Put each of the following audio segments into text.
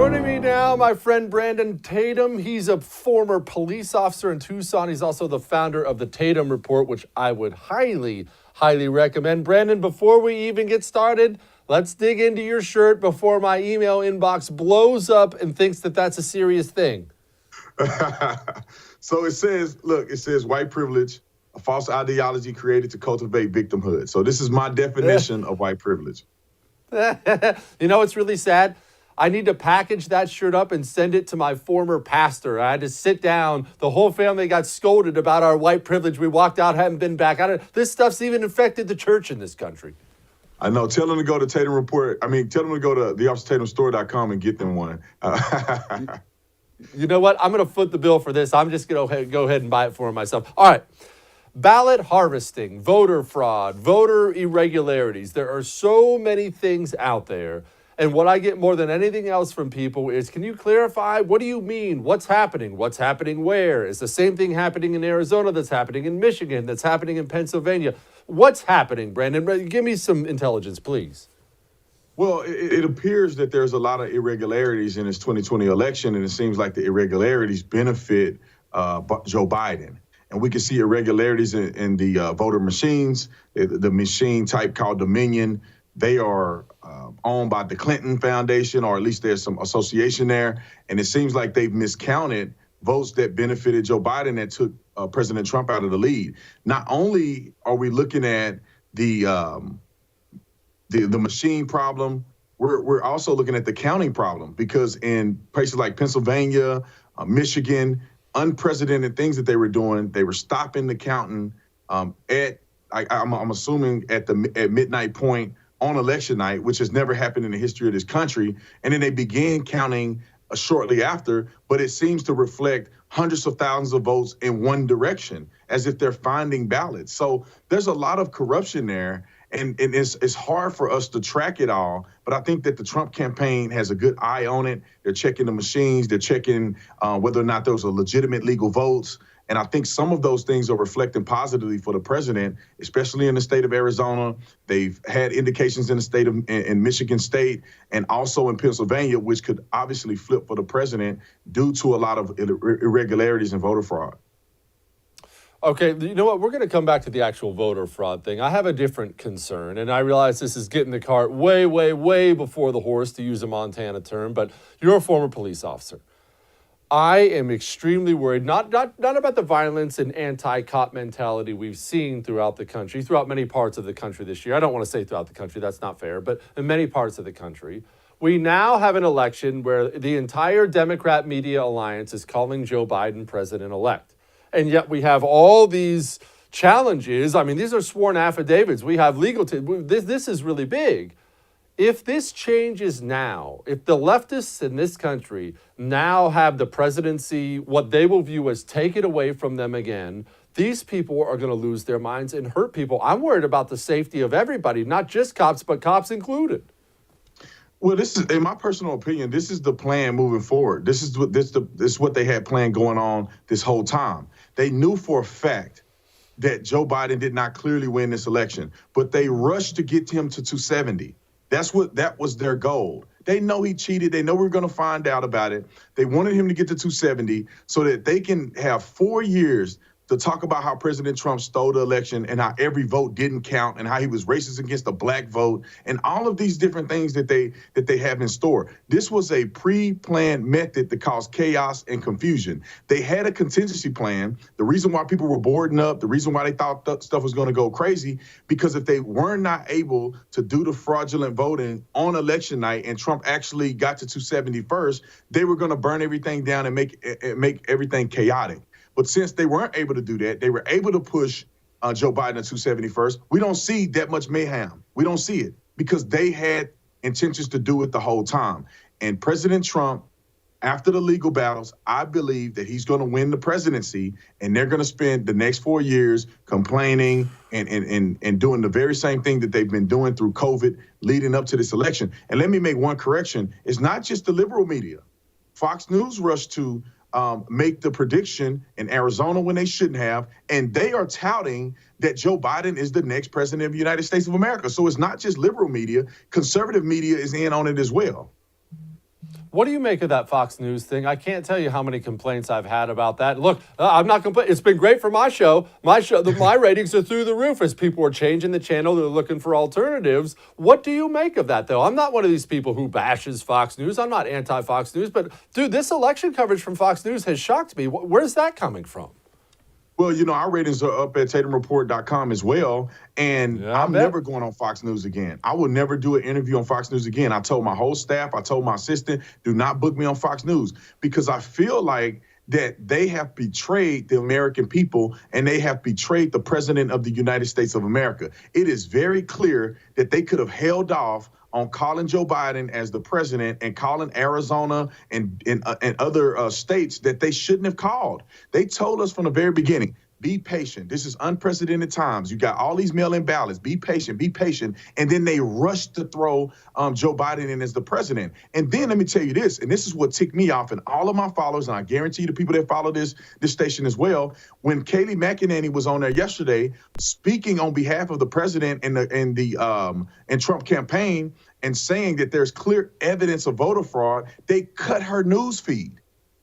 Joining me now, my friend Brandon Tatum. He's a former police officer in Tucson. He's also the founder of the Tatum Report, which I would highly, highly recommend. Brandon, before we even get started, let's dig into your shirt before my email inbox blows up and thinks that that's a serious thing. So it says, look, it says white privilege, a false ideology created to cultivate victimhood. So this is my definition of white privilege. You know, it's really sad. I need to package that shirt up and send it to my former pastor. I had to sit down. The whole family got scolded about our white privilege. We walked out, haven't been back. This stuff's even infected the church in this country. I know. Tell them to go to Tatum Report. Tell them to go to theofficertatumstore.com and get them one. You know what? I'm going to foot the bill for this. I'm just going to go ahead and buy it for myself. All right. Ballot harvesting, voter fraud, voter irregularities. There are so many things out there. And what I get more than anything else from people is, can you clarify? What do you mean? What's happening? What's happening where? Is the same thing happening in Arizona that's happening in Michigan, that's happening in Pennsylvania? What's happening, Brandon? Give me some intelligence, please. Well, it appears that there's a lot of irregularities in this 2020 election, and it seems like the irregularities benefit Joe Biden. And we can see irregularities in the voter machines, the machine type called Dominion. They are owned by the Clinton Foundation, or at least there's some association there. And it seems like they've miscounted votes that benefited Joe Biden that took President Trump out of the lead. Not only are we looking at the machine problem, we're also looking at the counting problem, because in places like Pennsylvania, Michigan, unprecedented things that they were doing. They were stopping the counting I'm assuming at midnight point on election night, which has never happened in the history of this country. And then they began counting shortly after, but it seems to reflect hundreds of thousands of votes in one direction, as if they're finding ballots. So there's a lot of corruption there, and it's hard for us to track it all. But I think that the Trump campaign has a good eye on it. They're checking the machines. They're checking whether or not those are legitimate legal votes. And I think some of those things are reflecting positively for the president, especially in the state of Arizona. They've had indications in the state of in Michigan State and also in Pennsylvania, which could obviously flip for the president due to a lot of irregularities and voter fraud. Okay, you know what? We're going to come back to the actual voter fraud thing. I have a different concern, and I realize this is getting the cart way, way, way before the horse, to use a Montana term, but you're a former police officer. I am extremely worried, not about the violence and anti-cop mentality we've seen throughout the country, throughout many parts of the country this year. I don't want to say throughout the country, that's not fair, but in many parts of the country. We now have an election where the entire Democrat media alliance is calling Joe Biden president-elect. And yet we have all these challenges. I mean, these are sworn affidavits. We have legal, this is really big. If this changes now, if the leftists in this country now have the presidency, what they will view as take it away from them again, these people are going to lose their minds and hurt people. I'm worried about the safety of everybody, not just cops, but cops included. Well, this is, in my personal opinion, this is the plan moving forward. This is what they had planned going on this whole time. They knew for a fact that Joe Biden did not clearly win this election, but they rushed to get him to 270. That was their goal. They know he cheated. They know we're going to find out about it. They wanted him to get to 270 so that they can have 4 years to talk about how President Trump stole the election and how every vote didn't count and how he was racist against the black vote and all of these different things that they have in store. This was a pre-planned method that caused chaos and confusion. They had a contingency plan. The reason why people were boarding up, the reason why they thought stuff was going to go crazy, because if they were not able to do the fraudulent voting on election night and Trump actually got to 270 first, they were going to burn everything down and make everything chaotic. But since they weren't able to do that, they were able to push Joe Biden to 270 first. We don't see that much mayhem. We don't see it because they had intentions to do it the whole time. And President Trump, after the legal battles, I believe that he's going to win the presidency, and they're going to spend the next 4 years complaining and doing the very same thing that they've been doing through COVID leading up to this election. And let me make one correction. It's not just the liberal media. Fox News rushed to make the prediction in Arizona when they shouldn't have, and they are touting that Joe Biden is the next president of the United States of America. So it's not just liberal media. Conservative media is in on it as well. What do you make of that Fox News thing? I can't tell you how many complaints I've had about that. Look, I'm not complaining. It's been great for my show. My ratings are through the roof as people are changing the channel. They're looking for alternatives. What do you make of that, though? I'm not one of these people who bashes Fox News. I'm not anti-Fox News. But, dude, this election coverage from Fox News has shocked me. Where's that coming from? Well, our ratings are up at TatumReport.com as well. And Yeah, I'm never going on Fox News again. I will never do an interview on Fox News again. I told my whole staff, I told my assistant, do not book me on Fox News, because I feel like that they have betrayed the American people and they have betrayed the president of the United States of America. It is very clear that they could have held off on calling Joe Biden as the president and calling Arizona and other states that they shouldn't have called. They told us from the very beginning, be patient. This is unprecedented times. You got all these mail-in ballots. Be patient, be patient. And then they rushed to throw Joe Biden in as the president. And then let me tell you this, and this is what ticked me off, and all of my followers, and I guarantee the people that follow this station as well, when Kayleigh McEnany was on there yesterday speaking on behalf of the president and Trump campaign and saying that there's clear evidence of voter fraud, they cut her news feed.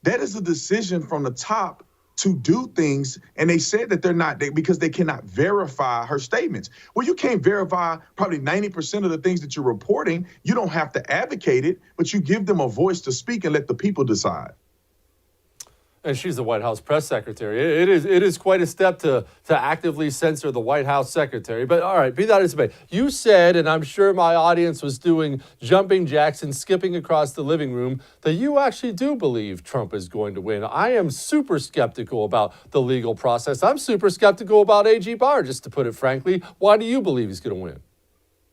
That is a decision from the top to do things, and they said that because they cannot verify her statements. Well, you can't verify probably 90% of the things that you're reporting. You don't have to advocate it, but you give them a voice to speak and let the people decide. And she's the White House press secretary. It is quite a step to actively censor the White House secretary. But all right, be that as it may. You said, and I'm sure my audience was doing jumping jacks and skipping across the living room, that you actually do believe Trump is going to win. I am super skeptical about the legal process. I'm super skeptical about AG Barr, just to put it frankly. Why do you believe he's going to win?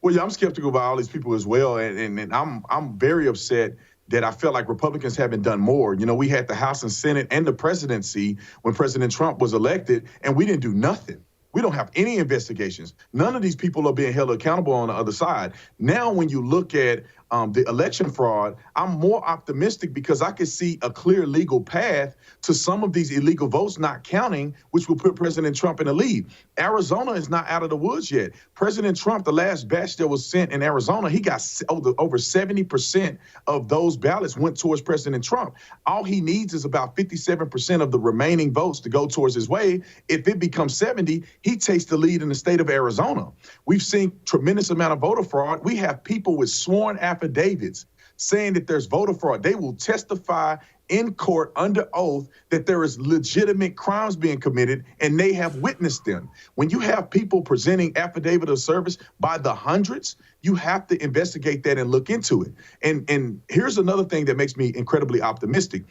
Well, yeah, I'm skeptical about all these people as well, and I'm very upset that I feel like Republicans haven't done more. We had the House and Senate and the presidency when President Trump was elected, and we didn't do nothing. We don't have any investigations. None of these people are being held accountable on the other side. Now, when you look at the election fraud, I'm more optimistic because I can see a clear legal path to some of these illegal votes not counting, which will put President Trump in the lead. Arizona is not out of the woods yet. President Trump, the last batch that was sent in Arizona, he got over 70% of those ballots went towards President Trump. All he needs is about 57% of the remaining votes to go towards his way. If it becomes 70, he takes the lead in the state of Arizona. We've seen tremendous amount of voter fraud. We have people with sworn affidavits saying that there's voter fraud. They will testify in court under oath that there is legitimate crimes being committed, and they have witnessed them. When you have people presenting affidavit of service by the hundreds, you have to investigate that and look into it. And here's another thing that makes me incredibly optimistic.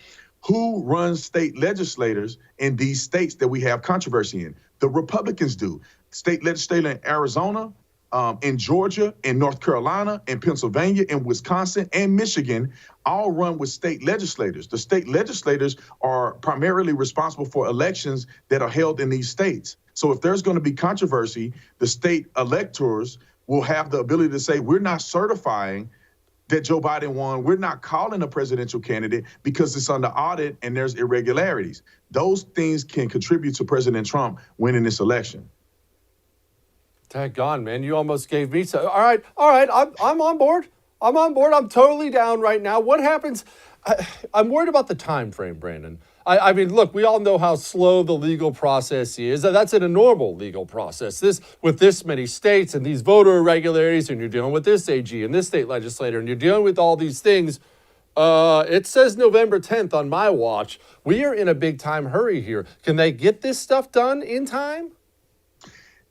Who runs state legislators in these states that we have controversy in? The Republicans do. State legislator in Arizona, in Georgia, in North Carolina, in Pennsylvania, in Wisconsin, and Michigan, all run with state legislators. The state legislators are primarily responsible for elections that are held in these states. So if there's going to be controversy, the state electors will have the ability to say, we're not certifying that Joe Biden won. We're not calling a presidential candidate because it's under audit and there's irregularities. Those things can contribute to President Trump winning this election. Daggone, man, you almost gave me so. All right, I'm on board. I'm totally down right now. What happens? I'm worried about the time frame, Brandon. I mean, look, we all know how slow the legal process is. That's in a normal legal process. This with this many states and these voter irregularities, and you're dealing with this AG and this state legislator, and you're dealing with all these things. It says November 10th on my watch. We are in a big time hurry here. Can they get this stuff done in time?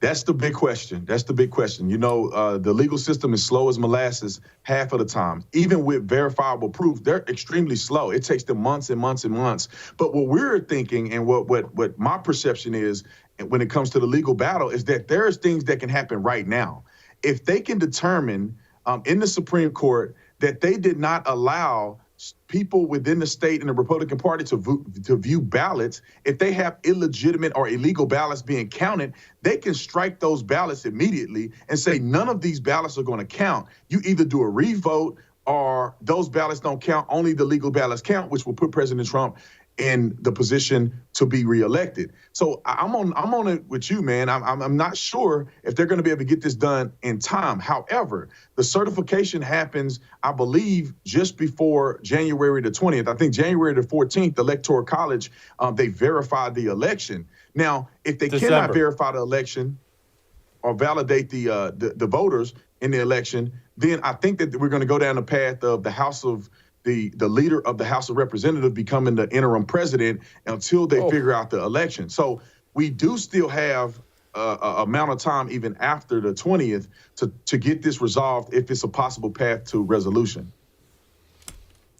That's the big question. The legal system is slow as molasses half of the time. Even with verifiable proof, they're extremely slow. It takes them months and months and months. But what we're thinking and what my perception is when it comes to the legal battle is that there's things that can happen right now. If they can determine in the Supreme Court that they did not allow people within the state and the Republican Party to view ballots, if they have illegitimate or illegal ballots being counted, they can strike those ballots immediately and say none of these ballots are going to count. You either do a revote or those ballots don't count, only the legal ballots count, which will put President Trump in the position to be reelected. So I'm on it with you, man. I'm not sure if they're going to be able to get this done in time. However, the certification happens, I believe, just before January the 20th. I think January the 14th, the Electoral College, they verified the election. Now, if they cannot verify the election or validate the voters in the election, then I think that we're going to go down the path of the House of the leader of the House of Representatives becoming the interim president until they figure out the election. So we do still have a amount of time even after the 20th to get this resolved if it's a possible path to resolution.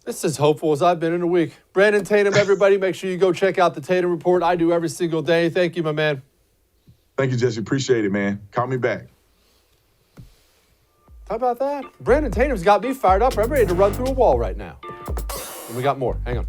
This is hopeful as I've been in a week. Brandon Tatum, everybody, make sure you go check out the Tatum Report. I do every single day. Thank you, my man. Thank you, Jesse. Appreciate it, man. Call me back. How about that? Brandon Tatum's got me fired up. I'm ready to run through a wall right now. And we got more. Hang on.